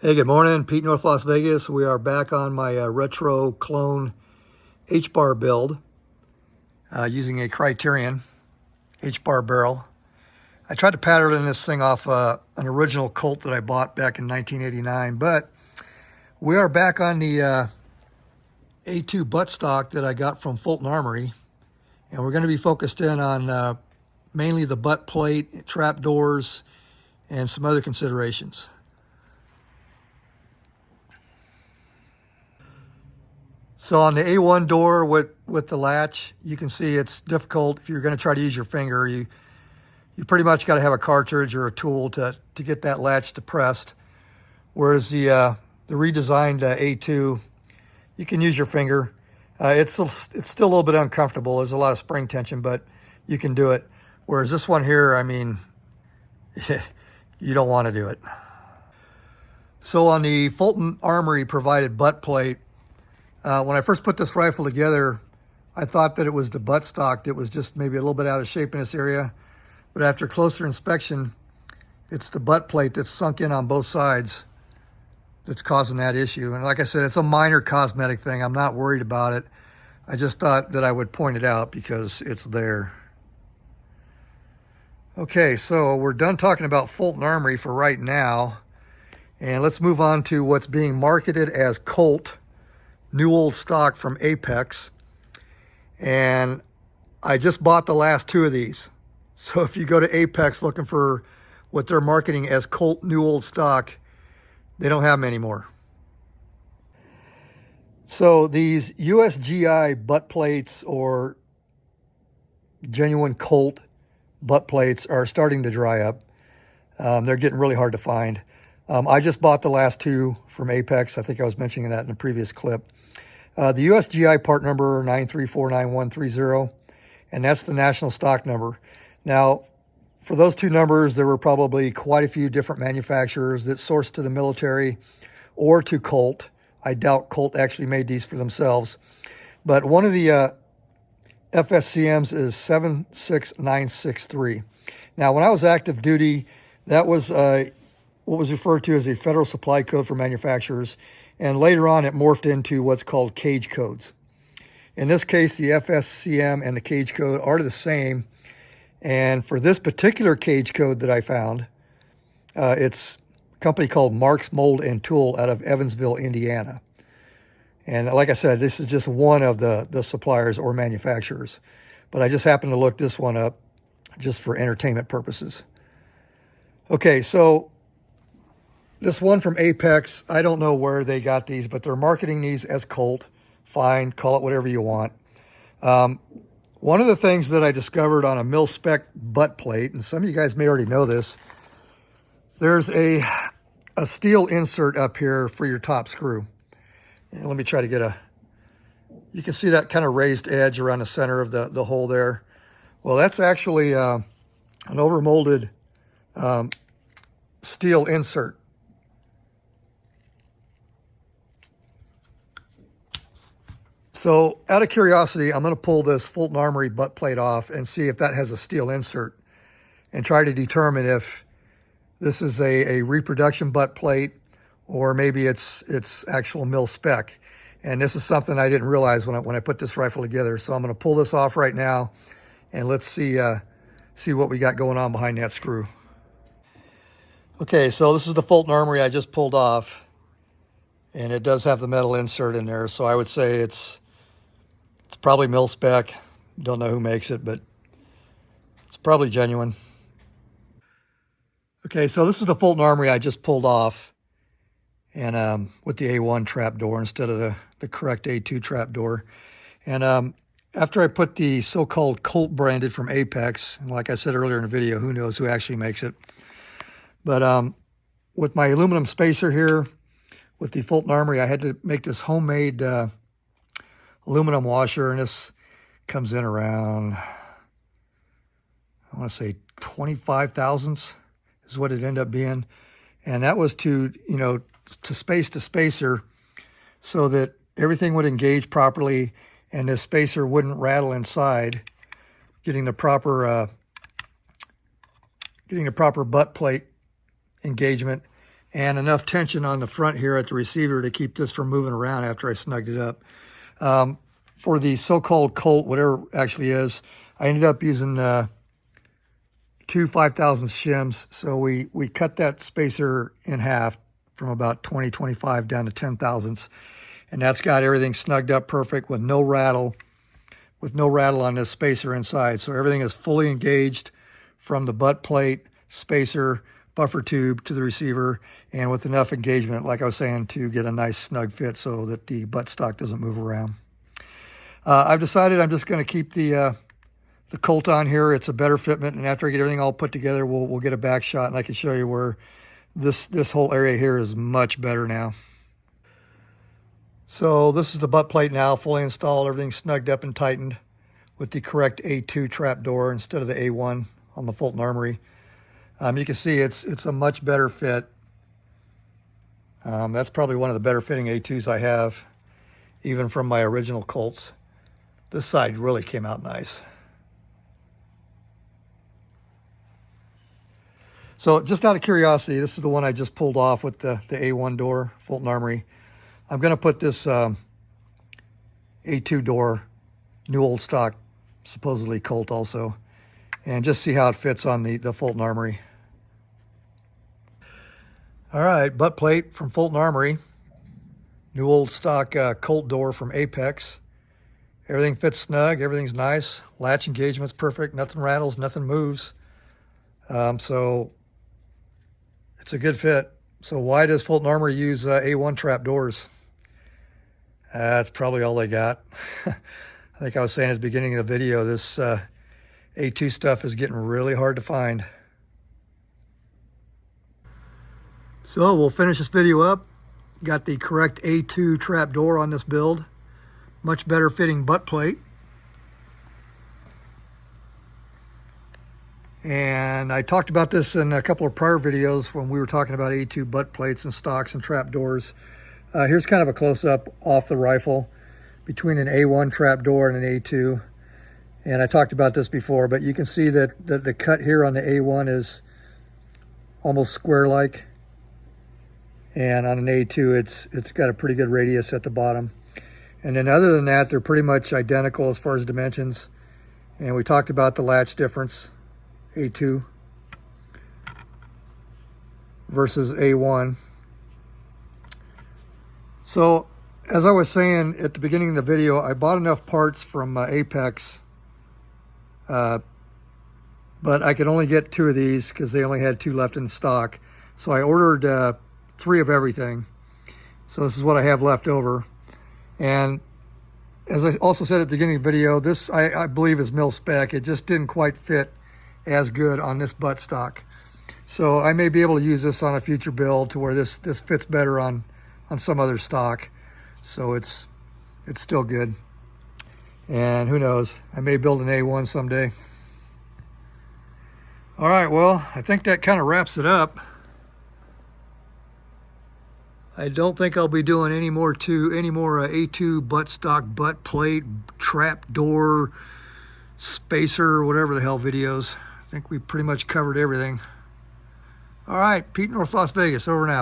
Hey, good morning. Pete, North Las Vegas. We are back on my retro clone HBAR build using a Criterion HBAR barrel. I tried to pattern this thing off an original Colt that I bought back in 1989, but we are back on the A2 buttstock that I got from Fulton Armory, and we're going to be focused in on mainly the butt plate, trap doors, and some other considerations. So on the A1 door with the latch, you can see it's difficult. If you're going to try to use your finger, you pretty much got to have a cartridge or a tool to get that latch depressed. Whereas the redesigned A2, you can use your finger. It's still a little bit uncomfortable. There's a lot of spring tension, but you can do it. Whereas this one here, I mean, you don't want to do it. So on the Fulton Armory provided butt plate, when I first put this rifle together, I thought that it was the buttstock that was just maybe a little bit out of shape in this area. But after closer inspection, it's the butt plate that's sunk in on both sides that's causing that issue. And like I said, it's a minor cosmetic thing. I'm not worried about it. I just thought that I would point it out because it's there. Okay, so we're done talking about Fulton Armory for right now. And let's move on to what's being marketed as Colt. New old stock from Apex, and I just bought the last two of these. So if you go to Apex looking for what they're marketing as Colt new old stock, they don't have them anymore. So these USGI butt plates or genuine Colt butt plates are starting to dry up. They're getting really hard to find. I just bought the last two from Apex. I think I was mentioning that in a previous clip. The USGI part number 9349130, and that's the national stock number. Now, for those two numbers, there were probably quite a few different manufacturers that sourced to the military or to Colt. I doubt Colt actually made these for themselves. But one of the FSCMs is 76963. Now, when I was active duty, that was what was referred to as a federal supply code for manufacturers. And later on, it morphed into what's called cage codes. In this case, the FSCM and the cage code are the same. And for this particular cage code that I found, it's a company called Marks Mold and Tool out of Evansville, Indiana. And like I said, this is just one of the suppliers or manufacturers. But I just happened to look this one up just for entertainment purposes. Okay, so this one from Apex, I don't know where they got these, but they're marketing these as Colt. Fine, call it whatever you want. One of the things that I discovered on a mil-spec butt plate, and some of you guys may already know this, there's a steel insert up here for your top screw. And let me try to get you can see that kind of raised edge around the center of the hole there. Well, that's actually an overmolded steel insert. So out of curiosity, I'm going to pull this Fulton Armory butt plate off and see if that has a steel insert and try to determine if this is a reproduction butt plate or maybe it's actual mil spec. And this is something I didn't realize when I put this rifle together. So I'm going to pull this off right now and let's see what we got going on behind that screw. Okay, so this is the Fulton Armory I just pulled off, and it does have the metal insert in there. So I would say it's probably mil spec. Don't know who makes it, but it's probably genuine. Okay, so this is the Fulton Armory I just pulled off, and with the A1 trap door instead of the correct A2 trap door. And after I put the so-called Colt branded from Apex, and like I said earlier in the video, who knows who actually makes it. But with my aluminum spacer here, with the Fulton Armory, I had to make this homemade aluminum washer, and this comes in around, I want to say 25 thousandths is what it ended up being. And that was to space to spacer so that everything would engage properly and this spacer wouldn't rattle inside, getting the proper butt plate engagement and enough tension on the front here at the receiver to keep this from moving around after I snugged it up. For the so-called Colt, whatever it actually is, I ended up using 2 5/1000 shims. So we cut that spacer in half from about 20/25 down to 10/1000. And that's got everything snugged up perfect with no rattle on this spacer inside. So everything is fully engaged from the butt plate, spacer, buffer tube to the receiver, and with enough engagement, like I was saying, to get a nice snug fit so that the buttstock doesn't move around. I've decided I'm just going to keep the Colt on here. It's a better fitment, and after I get everything all put together, we'll get a back shot, and I can show you where this whole area here is much better now. So this is the butt plate now, fully installed, everything snugged up and tightened with the correct A2 trap door instead of the A1 on the Fulton Armory. You can see it's a much better fit. That's probably one of the better fitting A2s I have, even from my original Colts. This side really came out nice. So just out of curiosity, this is the one I just pulled off with the A1 door, Fulton Armory. I'm going to put this A2 door, new old stock, supposedly Colt also, and just see how it fits on the Fulton Armory. All right, butt plate from Fulton Armory, new old stock Colt door from Apex. Everything fits snug, everything's nice. Latch engagement's perfect, nothing rattles, nothing moves. So it's a good fit. So why does Fulton Armory use A1 trap doors? That's probably all they got. I think I was saying at the beginning of the video, this A2 stuff is getting really hard to find. So we'll finish this video up. Got the correct A2 trap door on this build. Much better fitting butt plate. And I talked about this in a couple of prior videos when we were talking about A2 butt plates and stocks and trap doors. Here's kind of a close-up off the rifle between an A1 trap door and an A2. And I talked about this before, but you can see that the cut here on the A1 is almost square-like. And on an A2, it's got a pretty good radius at the bottom. And then other than that, they're pretty much identical as far as dimensions. And we talked about the latch difference, A2 versus A1. So as I was saying at the beginning of the video, I bought enough parts from Apex, but I could only get 2 of these because they only had 2 left in stock. So I ordered 3 of everything. So this is what I have left over. And as I also said at the beginning of the video, this I believe is mil spec. It just didn't quite fit as good on this buttstock. So I may be able to use this on a future build to where this fits better on some other stock. So it's still good. And who knows, I may build an A1 someday. All right, well, I think that kind of wraps it up. I don't think I'll be doing any more A2 buttstock, butt plate, trap door, spacer, whatever the hell videos. I think we pretty much covered everything. All right, Pete, North Las Vegas, over and out.